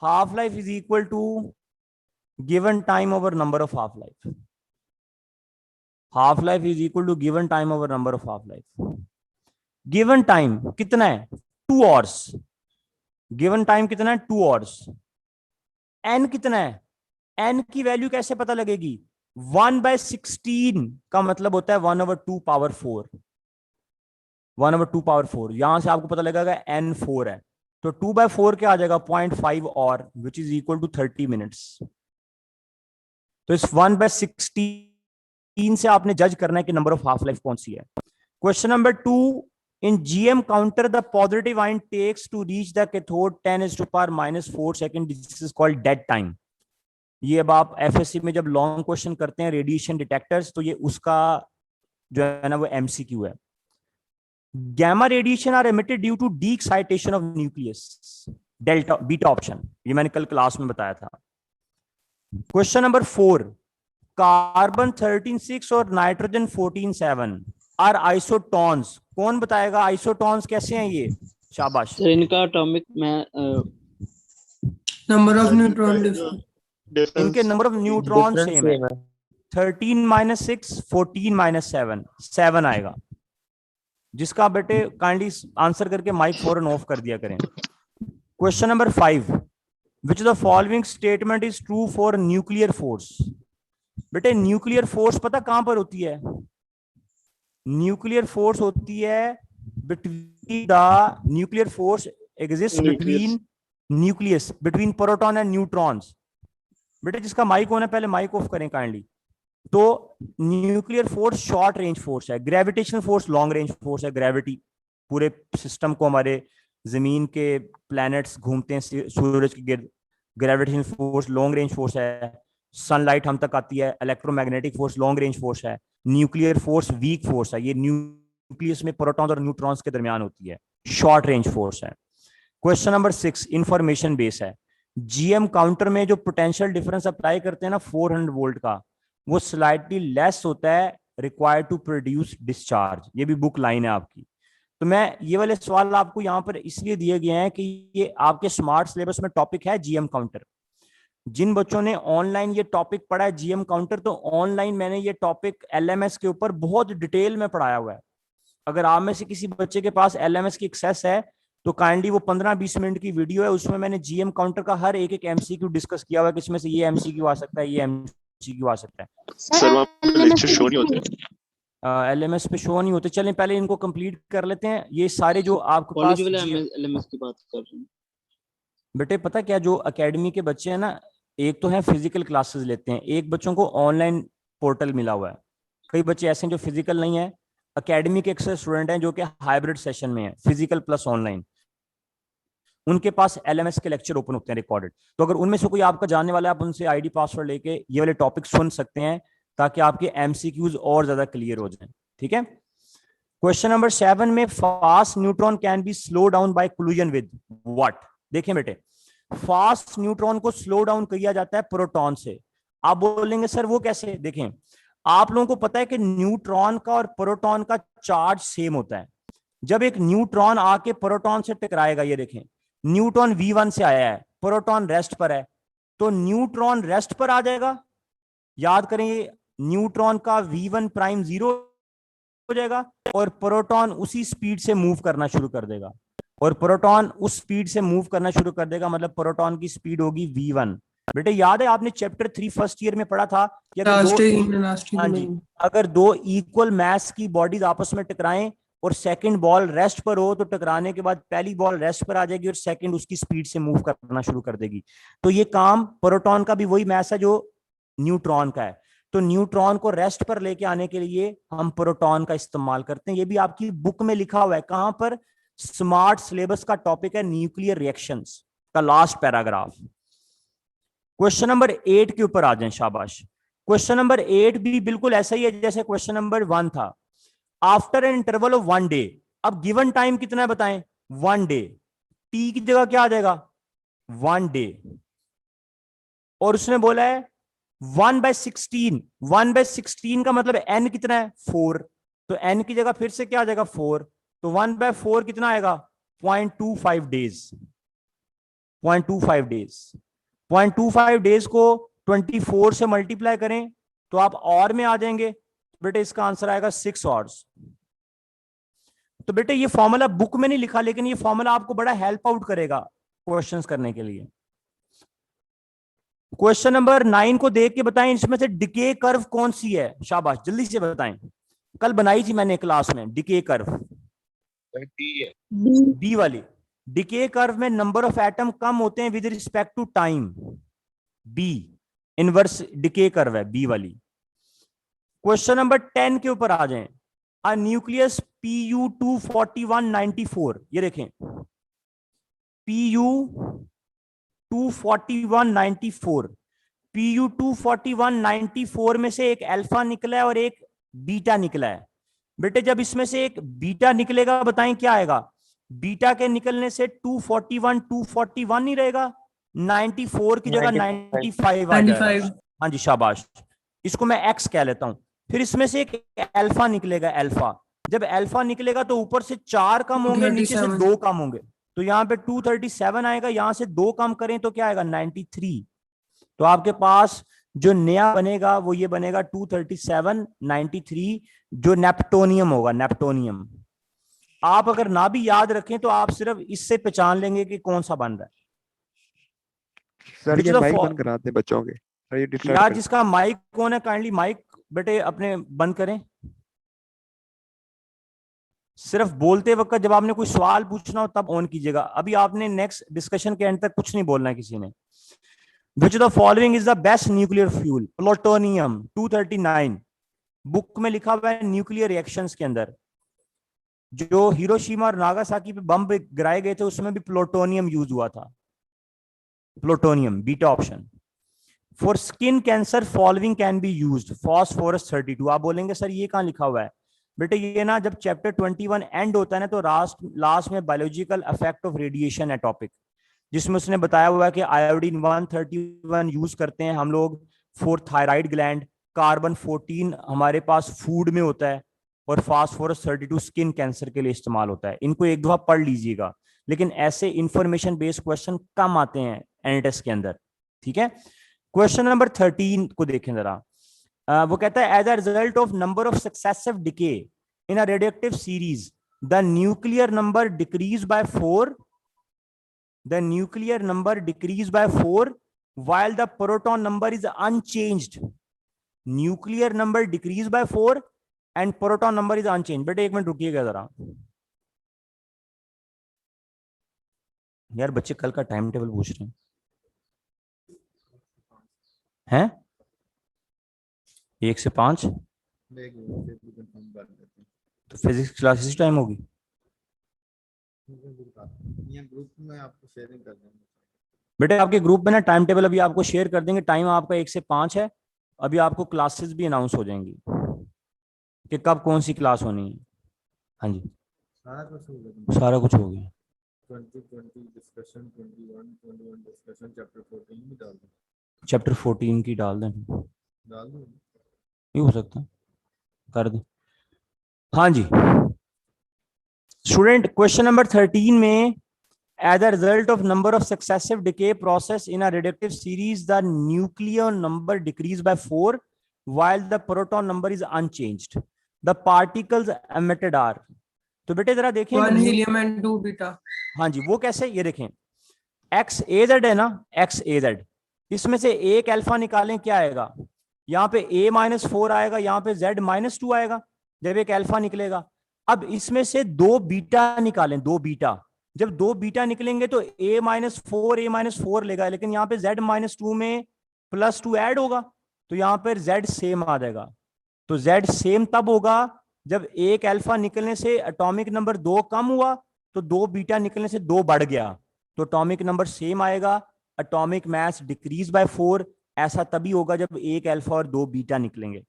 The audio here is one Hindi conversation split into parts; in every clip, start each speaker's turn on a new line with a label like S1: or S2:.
S1: half life is equal to given time over number of half life. Half life is equal to given time over number of half life. Given time कितना है 2 आवर्स. गिवन टाइम कितना है 2 आवर्स. एन कितना है, एन की वैल्यू कैसे पता लगेगी, 1/16 का मतलब होता है 1/2 पावर 4. 1/2 पावर 4, यहां से आपको पता लगेगा एन 4 है, तो 2/4 क्या आ जाएगा 0.5 और which is equal to 30 minutes. तो इस 1/16 से आपने जज करना है कि नंबर ऑफ हाफ लाइफ कौन सी है. Question number 2, in GM counter the positive ion takes to reach the cathode 10⁻⁻4 second. This is called dead time. ये अब आप एफएससी में जब लॉन्ग क्वेश्चन करते हैं रेडिएशन डिटेक्टर्स, तो ये उसका जो है ना वो एमसीक्यू है. Gamma radiation are emitted due to de excitation of nucleus, delta beta option, ये मैंने कल क्लास में बताया था. क्वेश्चन नंबर 4, कार्बन 13(6) और नाइट्रोजन 14(7) आर आइसोटॉन्स. कौन बताएगा आइसोटॉन्स कैसे हैं ये, शाबाश.
S2: सर इनका एटॉमिक
S3: नंबर ऑफ न्यूट्रॉन
S1: इनके नंबर ऑफ न्यूट्रॉन सेम है. 13-6 14-7 7 आएगा. जिसका बेटे काइंडली आंसर करके माइक फौरन ऑफ कर दिया करें. Question number 5, which the following statement is true for nuclear force. बेटे न्यूक्लियर फोर्स पता कहां पर होती है, न्यूक्लियर फोर्स होती है between the nuclear force exist between nucleus, between proton and neutrons. बेटे जिसका माइक ऑन है पहले माइक ऑफ करें काइंडली. तो nuclear force short range force है, gravitational force long range force है. ग्रेविटी पूरे सिस्टम को, हमारे जमीन के प्लैनेट्स घूमते हैं सूरज के गिर्द, gravitational force long range force है. सनलाइट हम तक आती है, electromagnetic force long range force है. न्यूक्लियर फोर्स वीक फोर्स है, ये न्यूक्लियस में प्रोटॉन्स और न्यूट्रॉन्स के दरमियान होती है, शॉर्ट रेंज फोर्स है. क्वेश्चन नंबर 6 इंफॉर्मेशन बेस है. जीएम काउंटर में जो पोटेंशियल डिफरेंस अप्लाई करते हैं ना 400 वोल्ट का, वो स्लाइटली लेस होता है रिक्वायर्ड टू प्रोड्यूस डिस्चार्ज. ये भी बुक लाइन है आपकी. तो मैं ये वाले सवाल आपको यहाँ पर इसलिए दिए गए हैं कि ये आपके स्मार्ट सिलेबस में टॉपिक है जीएम काउंटर. जिन बच्चों ने ऑनलाइन ये टॉपिक पढ़ा है जीएम काउंटर, तो ऑनलाइन मैंने ये टॉपिक एलएमएस के ऊपर बहुत डिटेल में पढ़ाया हुआ है. अगर आप में से किसी बच्चे के पास एलएमएस की एक्सेस है तो काइंडली वो 15-20 मिनट की वीडियो है, उसमें मैंने जीएम काउंटर का हर एक एमसीक्यू डिस्कस किया हुआ है कि इसमें से ये एमसीक्यू आ सकता है, ये एमसीक्यू आ सकता है.
S4: सर वहाँ पे लेक्चर शो नहीं होते,
S1: एलएमएस पे शो नहीं होते. चलें पहले इनको कंप्लीट कर लेते हैं. ये सारे जो आपके पास
S2: एलएमएस की बात कर रहे हैं
S1: बेटे, पता क्या, जो एकेडमी के बच्चे हैं ना, एक तो है फिजिकल क्लासेस लेते हैं, एक बच्चों को ऑनलाइन पोर्टल मिला हुआ है. कई बच्चे ऐसे हैं जो फिजिकल नहीं है. एकेडमी के अक्सर स्टूडेंट हैं जो कि हाइब्रिड सेशन में है, फिजिकल प्लस ऑनलाइन. उनके पास एलएमएस के लेक्चर ओपन होते हैं रिकॉर्डेड. तो अगर उनमें से कोई आपका जानने वाला है, आप उनसे आईडी पासवर्ड लेके ये वाले टॉपिक सुन सकते हैं ताकि आपके एमसीक्यूज और ज्यादा क्लियर हो जाएं. ठीक है. क्वेश्चन नंबर 7 में fast neutron can be slow down by collision with what. देखें बेटे, फास्ट न्यूट्रॉन को स्लो डाउन किया जाता है प्रोटॉन से. आप बोलेंगे सर वो कैसे. देखें, आप लोगों को पता है कि न्यूट्रॉन का और प्रोटॉन का चार्ज सेम होता है. जब एक न्यूट्रॉन आके प्रोटॉन से टकराएगा, ये देखें न्यूट्रॉन V1 से आया है, प्रोटॉन रेस्ट पर है, तो न्यूट्रॉन रेस्ट पर आ जाएगा. याद करें, ये न्यूट्रॉन का V1 प्राइम 0 हो जाएगा और प्रोटॉन उसी स्पीड से मूव करना शुरू कर देगा. और प्रोटॉन उस स्पीड से मूव करना शुरू कर देगा, मतलब प्रोटॉन की स्पीड होगी V1. बेटे याद है आपने चैप्टर 3 फर्स्ट ईयर में पढ़ा था कि अगर दो इक्वल मास की बॉडीज आपस में टकराएं और सेकंड बॉल रेस्ट पर हो, तो टकराने के बाद पहली बॉल रेस्ट पर आ जाएगी और सेकंड उसकी स्पीड से मूव करना शुरू कर देगी. तो ये काम प्रोटॉन का भी वही मास है जो न्यूट्रॉन का है. तो न्यूट्रॉन को रेस्ट पर लेके आने के लिए हम प्रोटॉन का इस्तेमाल करते हैं. ये भी आपकी बुक में लिखा हुआ है. कहां पर, स्मार्ट सिलेबस का टॉपिक है न्यूक्लियर रिएक्शंस का लास्ट पैराग्राफ. क्वेश्चन नंबर 8 के ऊपर आ जाएं, शाबाश. क्वेश्चन नंबर 8 भी बिल्कुल ऐसा ही है जैसे क्वेश्चन नंबर 1 था. After an interval of 1 day, अब गिवन टाइम कितना है बताएं, 1 डे. टी की जगह क्या आ जाएगा 1 डे. और उसने बोला है 1/16. 1/16 का मतलब n कितना है 4, तो n की जगह फिर से क्या आ जाएगा 4. तो 1/4 कितना आएगा 0.25 डेज. 0.25 डेज। 0.25 डेज को 24 से मल्टीप्लाई करें तो आप और में आ जाएंगे। बेटे इसका आंसर आएगा 6 आवर्स। तो बेटे ये फॉर्मूला बुक में नहीं लिखा, लेकिन ये फॉर्मूला आपको बड़ा हेल्प आउट करेगा क्वेश्चंस करने के लिए। क्वेश्चन नंबर 9 को देख के बताएं इसमें से डिके कर्व कौन सी है। शाबाश, जल्दी से बताएं। कल बनाई थी मैंने क्लास में डिके कर्व, बी वाली। डिके कर्व में नंबर ऑफ एटम कम होते हैं with respect to time. B inverse decay curve है, बी वाली। क्वेश्चन नंबर 10 के ऊपर आ जाएं। अ न्यूक्लियस Pu24194, ये देखें Pu24194, Pu24194 में से एक अल्फा निकला है और एक बीटा निकला है। बेटे जब इसमें से एक बीटा निकलेगा बताएं क्या आएगा। बीटा के निकलने से 241 नहीं रहेगा, 94 की जगह 95 आ जाएगा। हाँ जी शाबाश, इसको मैं एक्स कह लेता हूं। फिर इसमें से एक अल्फा निकलेगा, अल्फा। जब अल्फा निकलेगा तो ऊपर से 4 कम होंगे, नीचे से 2 कम होंगे, तो यहाँ पे 237 आएगा। यहां से 2 कम करें तो क्या आएगा 93। तो आपके पास जो नया बनेगा वो ये बनेगा 237 93, जो नेप्टोनियम होगा, नेप्टोनियम। आप अगर ना भी याद रखें तो आप सिर्फ इससे पहचान लेंगे कि कौन सा बन रहा है।
S3: सर ये माइक बंद कराते हैं बच्चों के।
S1: यार जिसका माइक कौन है, काइंडली माइक बेटे अपने बंद करें। सिर्फ बोलते वक्त जब आपने कोई सवाल पूछना हो तब ऑन कीजिएगा। अभी आपने नेक्स्ट डिस्कशन के एंड तक कुछ नहीं बोलना है किसी ने। Which of the following is the best nuclear fuel? Plutonium 239 book में लिखा हुआ है। न्यूक्लियर रिएक्शंस के अंदर जो हिरोशिमा और नागासाकी पे बम गिराए गए थे उसमें भी प्लूटोनियम यूज हुआ था। Plutonium, beta option. For skin cancer following can be used, phosphorus 32। आप बोलेंगे सर ये कहां लिखा हुआ है। बेटे ये ना जब चैप्टर 21 एंड होता है ना तो लास्ट में बायोलॉजिकल इफेक्ट ऑफ रेडिएशन है टॉपिक, जिसमें उसने बताया हुआ है कि आयोडीन 131 यूज करते हैं हम लोग फॉर थायराइड ग्लैंड, कार्बन 14 हमारे पास फूड में होता है, और फास्फोरस 32 स्किन कैंसर के लिए इस्तेमाल होता है। इनको एक दफा पढ़ लीजिएगा, लेकिन ऐसे इंफॉर्मेशन बेस्ड क्वेश्चन कम आते हैं एनएटएस के अंदर। ठीक है, क्वेश्चन नंबर 13 को देखें जरा। वो कहता है as a result of number of successive decay in a radioactive series the nuclear number decrease by 4, the nuclear number decrease by 4 while the proton number is unchanged. Nuclear number decrease by 4 and proton number is unchanged. बेटे एक मिनट रुकिएगा जरा यार, बच्चे कल का टाइम टेबल पूछ रहे हैं 1 से 5। तो फिजिक्स क्लास इसी टाइम होगी।
S3: ग्रुप में आपको शेयरिंग कर देंगे
S1: बेटे आपके ग्रुप में ना टाइम टेबल अभी आपको शेयर कर देंगे। टाइम आपका 1 से 5 है। अभी आपको क्लासेस भी अनाउंस हो जाएंगी कि कब कौन सी क्लास होनी है। हाँ जी
S3: सारा कुछ हो गया,
S1: सारा कुछ हो गया।
S3: 20 डिस्कशन, 21 डिस्कशन, चैप्टर 14 भी डाल दो।
S1: चैप्टर 14 की डाल दें,
S3: डाल दो,
S1: ये हो सकता है, कर दें। हाँ जी स्टूडेंट, क्वेश्चन नंबर 13 में as a result of number of successive decay process in a radioactive series the nuclear number decreased by 4 while the proton number is unchanged. The particles emitted are, तो बेटे जरा देखें
S5: 1 हीलियम एंड 2 बीटा।
S1: हाँ जी वो कैसे, ये देखें XAZ है ना, XAZ, इसमें से एक अल्फा निकालें क्या आएगा। यहाँ पे A-4 आएगा, यहाँ पे Z-2 आएगा जब एक अल्फा निकलेगा। अब इसमें से 2 बीटा निकालें, 2 बीटा। जब 2 बीटा निकलेंगे तो A-4 लेगा, लेकिन यहाँ पे Z-2 में +2 ऐड होगा तो यहाँ पर Z सेम आ जाएगा। तो Z सेम तब होगा जब एक अल्फा निकलने से एटॉमिक नंबर 2 कम हुआ तो 2 बीटा निकलने से 2 बढ़ गया, तो एटॉमिक नंबर सेम आएगा। एटॉमिक मास डिक्रीज बाय 4 ऐसा तभी होगा जब एक अल्फा और 2 बीटा निकलेंगे।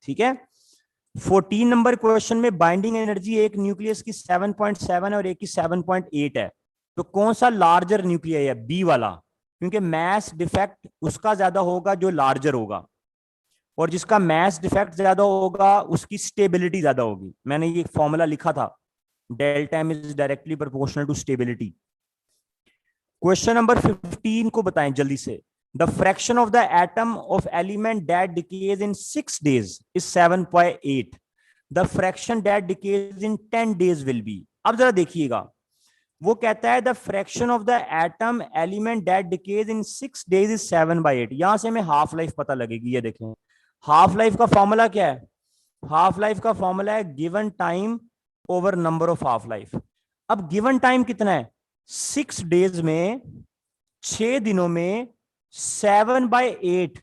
S1: ठीक है, 14 नंबर क्वेश्चन में बाइंडिंग एनर्जी एक न्यूक्लियस की 7.7 है और एक की 7.8 है, तो कौन सा लार्जर न्यूक्लियस है, बी वाला, क्योंकि मैस डिफेक्ट उसका ज्यादा होगा जो लार्जर होगा, और जिसका मैस डिफेक्ट ज्यादा होगा उसकी स्टेबिलिटी ज्यादा होगी। मैंने ये फॉर्मूला लिखा था, delta M is directly proportional to stability. Question number 15 को बताएं जल्दी से। The fraction of the atom of element that decays in 6 days is 7.8। The fraction that decays in 10 days will be. अब जरा देखिएगा, वो कहता है the fraction of the atom element that decays in 6 days is 7/8। यहां से हमें हाफ लाइफ पता लगेगी। ये देखें, हाफ लाइफ का फॉर्मूला क्या है? हाफ लाइफ का फॉर्मूला है given time over number of half life. अब गिवन टाइम कितना है? 6 days में, 6 दिनों में 7/8।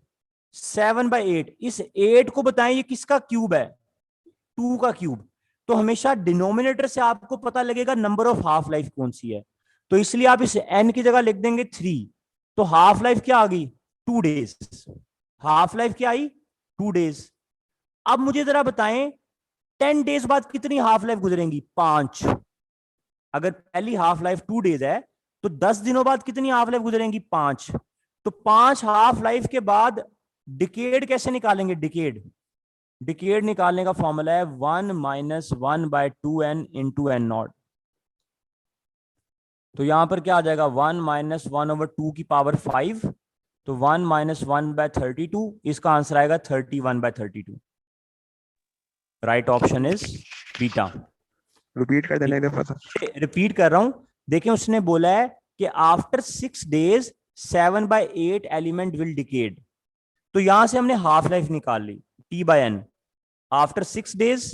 S1: 7/8, इस 8 को बताएं ये किसका क्यूब है? 2 का क्यूब। तो हमेशा डिनोमिनेटर से आपको पता लगेगा नंबर ऑफ हाफ लाइफ कौन सी है। तो इसलिए आप इस n की जगह लिख देंगे 3। तो हाफ लाइफ क्या आ गई? 2 days। हाफ लाइफ क्या आई? 2 days। अब मुझे जरा बताएं 10 days बाद कितनी हाफ लाइफ गुजरेंगी? 5। अगर पहली हाफ लाइफ 2 days है तो 10 दिनों बाद कितनी हाफ लाइफ गुजरेंगी? 5। तो 5 हाफ लाइफ के बाद डिकेड कैसे निकालेंगे? डिकेड निकालने का फॉर्मूला है 1 - 1/2n × n0। तो यहां पर क्या आ जाएगा? 1 - 1/2 की पावर 5। तो 1 - 1/32, इसका आंसर आएगा 31/32। Right option is beta.
S5: Repeat कर देना एक दफा सर।
S1: रिपीट कर रहा हूं, देखें उसने बोला है कि after 6 days 7/8 element will decade. तो यहां से हमने हाफ लाइफ निकाल ली T/n। After 6 days,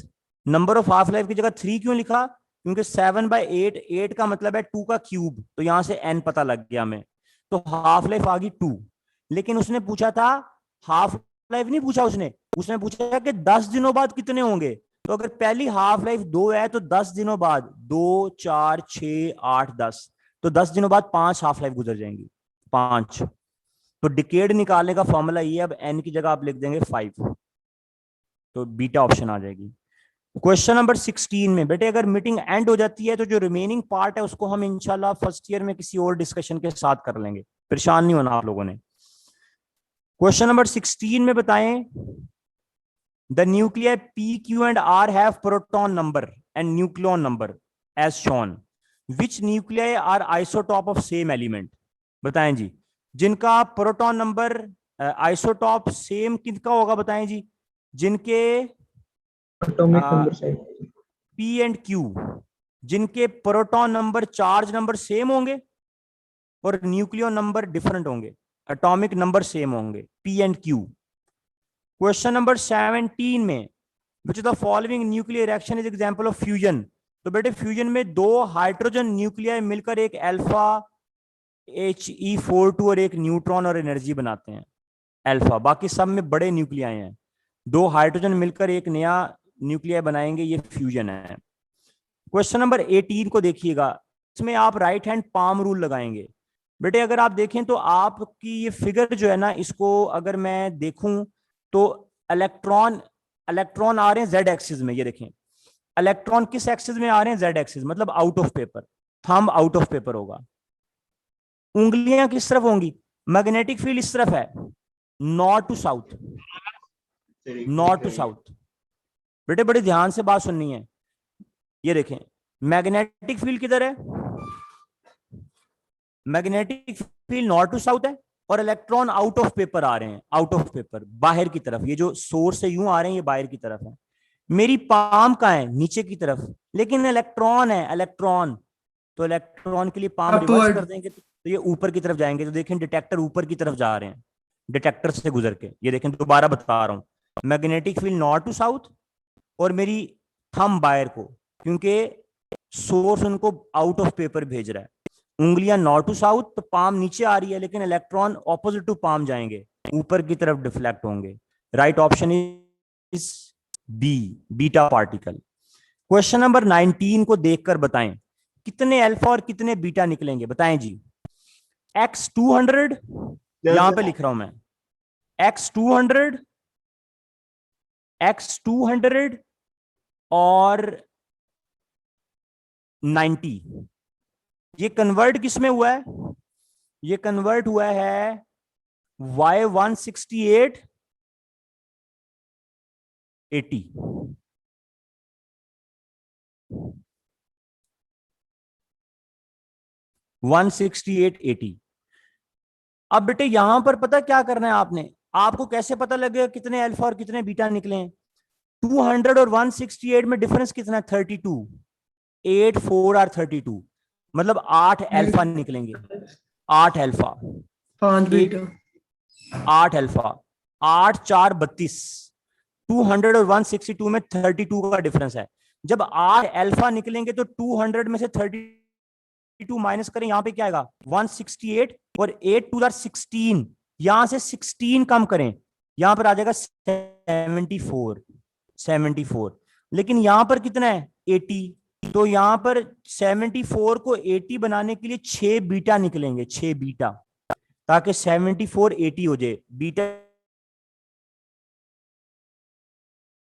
S1: number of half life की जगह 3 क्यों लिखा? क्योंकि 7/8, 8 का मतलब है 2 का क्यूब, तो यहां से n पता लग गया हमें। तो हाफ लाइफ आ गई 2। लेकिन उसने पूछा था, हाफ लाइफ नहीं पूछा उसने पूछा कि 10 दिनों बाद कितने होंगे। तो अगर पहली हाफ लाइफ 2 है तो 10 दिनों बाद 2, 4, 6, 8, 10, तो 10 दिनों बाद 5 हाफ लाइफ गुजर जाएंगी। 5। तो डिकेड निकालने का फॉर्मूला ये, अब n की जगह आप लिख देंगे 5। तो बीटा ऑप्शन आ जाएगी। क्वेश्चन नंबर 16 में बेटे, अगर मीटिंग एंड हो जाती है तो जो रिमेनिंग पार्ट है उसको हम इंशाल्लाह फर्स्ट ईयर में किसी और डिस्कशन के साथ कर लेंगे, परेशान नहीं होना आप लोगों ने। क्वेश्चन नंबर 16 में बताएं, the nuclear P, Q and R have proton number and nucleon number as shown. Which nuclei are isotope of same element? बताएं जी, जिनका प्रोटॉन नंबर आइसोटॉप सेम किसका होगा? बताएं जी, जिनके
S6: atomic number same,
S1: P and Q, जिनके proton number charge number same होंगे और न्यूक्लियन नंबर डिफरेंट होंगे, एटॉमिक नंबर सेम होंगे, P and Q। Question number 17 में, which of the following nuclear reaction is example of fusion? तो बेटे फ्यूजन में 2 हाइड्रोजन न्यूक्लियाई मिलकर एक अल्फा He42 और एक न्यूट्रॉन और एनर्जी बनाते हैं अल्फा। बाकी सब में बड़े न्यूक्लियाई हैं, 2 हाइड्रोजन मिलकर एक नया न्यूक्लियाई बनाएंगे, ये फ्यूजन है। क्वेश्चन नंबर 18 को देखिएगा, इसमें आप राइट हैंड पाम रूल लगाएंगे। बेटे अगर आप देखें तो आपकी ये फिगर जो है ना, इसको अगर मैं देखूं तो इलेक्ट्रॉन आ रहे हैं जेड एक्सिस में। ये देखें, इलेक्ट्रॉन किस एक्सिस में आ रहे हैं? जेड एक्सिस, मतलब out of paper. Thumb out of paper होगा। उंगलियां किस तरफ होंगी? मैग्नेटिक फील्ड इस तरफ है, north to south, north to south. बेटे बड़े ध्यान से बात सुननी है। ये देखें, मैग्नेटिक फील्ड किधर है? Magnetic field north to south है, और इलेक्ट्रॉन आउट ऑफ पेपर आ रहे हैं, आउट ऑफ पेपर बाहर की तरफ। ये जो सोर्स से यूं आ रहे हैं ये बाहर की तरफ है। मेरी पाम कहाँ है? नीचे की तरफ, लेकिन इलेक्ट्रॉन है, इलेक्ट्रॉन। तो इलेक्ट्रॉन के लिए पाम रिवर्स कर देंगे तो ये ऊपर की तरफ जाएंगे। तो देखें डिटेक्टर ऊपर की तरफ जा रहे हैं, डिटेक्टर से गुजर के। ये देखें, दोबारा बता रहा हूं, magnetic field north to south, और मेरी थंब बाहर को, क्योंकि सोर्स उनको आउट ऑफ पेपर भेज रहा है। उंगलियां नॉर्थ टू साउथ, तो पाम नीचे आ रही है, लेकिन इलेक्ट्रॉन ऑपोजिट टू पाम जाएंगे, ऊपर की तरफ डिफ्लेक्ट होंगे। Right option is B, beta particle. Question number 19 को देखकर बताएं, कितने अल्फा और कितने बीटा निकलेंगे? बताएं जी। X200, यहां पे लिख रहा हूं मैं, X200 और 90, ये कन्वर्ट किस में हुआ है? ये कन्वर्ट हुआ है Y168 80। 168 80। अब बेटे यहां पर पता क्या करना है आपने, आपको कैसे पता लगेगा कितने अल्फा और कितने बीटा निकले हैं? 200 और 168 में डिफरेंस कितना है? 32। 8 4 और 32, मतलब 8 अल्फा निकलेंगे। 8 अल्फा,
S6: 5 बीटा,
S1: 8 अल्फा, 8 4 32। 200 और 162 में 32 का डिफरेंस है। जब 8 अल्फा निकलेंगे तो 200 में से 32 माइनस करें, यहां पे क्या आएगा? 168, और 8 2 आर 16, यहां से 16 कम करें, यहां पर आ जाएगा 74। लेकिन यहां पर कितना है? 80। तो यहां पर 74 को 80 बनाने के लिए 6 बीटा निकलेंगे, 6 बीटा, ताकि 74 80 हो जाए। बीटा